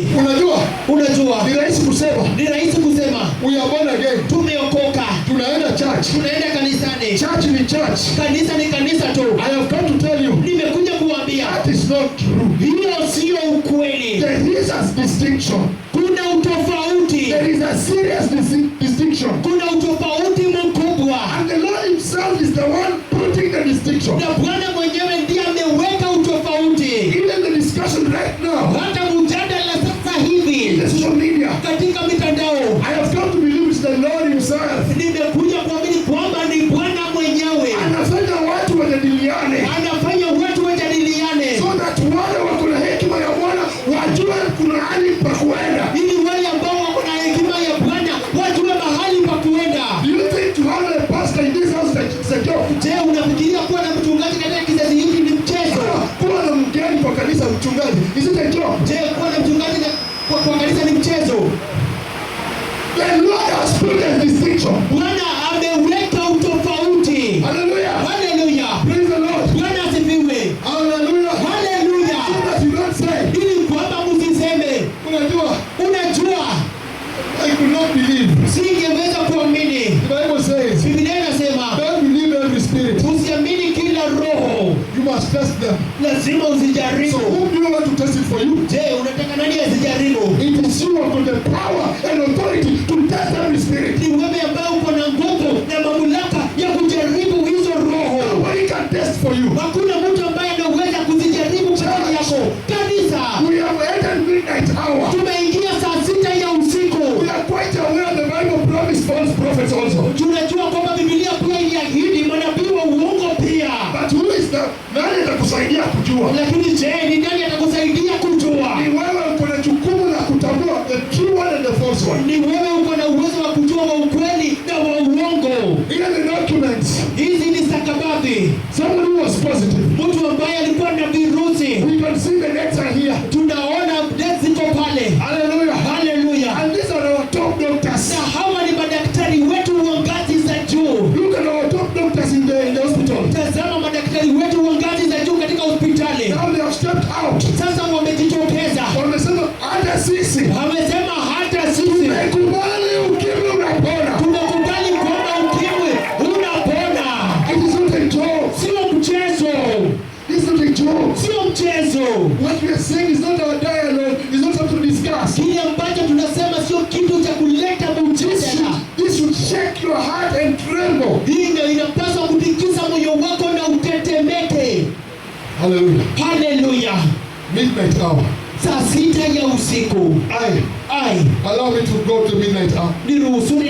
Unajua ni rahisi kusema we are born again, tumeokoka, tunaenda church, tunaenda kanisani. church ni church. Kanisa ni kanisa tu. I have come to tell you, Nimekuja kuambia that is not true. hiyo sio ukweli. There is a distinction. Kuna utofauti. There is a serious distinction. Kuna utofauti mkubwa. And the Lord himself is the one putting the distinction. Na Bwana mwenyewe ndiye ameweka utofauti. Even the discussion right now, Hata mjadala sasa hivi in the social media, katika mitandao, I have come to believe it's the Lord himself. nimekuja kuamini kwamba ni Bwana mwenyewe Anafanya watu wajadiliane, anafanya watu wajadiliane, so that wale wako na hekima ya Bwana wajue kuna hali pa kuenda. ili wale ambao wako na hekima ya Bwana wajue mahali pa kuenda. Do you think to have a pastor in this house is a joke? Je, unafikiria kuwa na mchungaji katika kizazi hiki ni mchezo? Kuwa na mgeni kwa kanisa mchungaji, is it a joke? Je, kuwa na mchungaji kwa kanisa ni mchezo? The Lord has put a distinction. Bwana ameweka utofauti. Hallelujah. Hallelujah. Praise the Lord. Bwana asifiwe. Hallelujah. Hallelujah. So that you don't say, Ili kwamba msiseme, unajua, I could not believe. singeweza kuamini. The Bible says, Biblia inasema, don't believe every spirit. usiamini kila roho, You must test them. lazima So usijaribu. who do you want to test it for you? Je, unataka nani asijaribu? It is you who have got the power and authority to test every spirit. Ni wewe ambaye uko na nguvu na mamlaka ya kujaribu hizo roho. Nobody can test for you. Hakuna mtu ambaye anaweza kuzijaribu kwa ajili yako. Kanisa, We have entered midnight hour. tumeingia saa 6 ya usiku. We are quite aware the Bible promised false prophets also. Tunajua kwamba Biblia pia iliahidi manabii wa uongo pia. But who is the nani atakusaidia kujua? Lakini je, ni nani atakusaidia kujua? Ni wewe uko na jukumu la kutambua the true one and the false one. Ni wewe uko na uwezo wa kujua wa ukweli na wa uongo. Here are the documents. Hizi ni stakabadhi. Someone who was positive. Mtu ambaye alikuwa na virusi. We can see the dates are here. Tunaona dates ziko pale. Hallelujah. Hallelujah. And these are our top doctors. Na hawa ni madaktari wetu wa ngazi za juu. Look at our top doctors in the hospital. Tazama madaktari wetu wa ngazi za juu katika hospitali. Now they have stepped out. Sasa wamejitokeza. Wamesema hata sisi Wamesema hata sisi tumekubali ukimwi unapona. tunakubali kwamba ukimwi unapona. It is not a joke. Sio mchezo. It's not a joke. Sio mchezo. What we are saying is not our dialogue. It's not something to discuss. Kile ambacho tunasema sio kitu cha kuleta mjadala. This should shake your heart and tremble. Hii ndio inapaswa kutikisa moyo wako na utetemeke. Hallelujah. Hallelujah. Midnight hour. Saa 6 ya usiku. I Ai, allow me to go to midnight hour. niruhusuni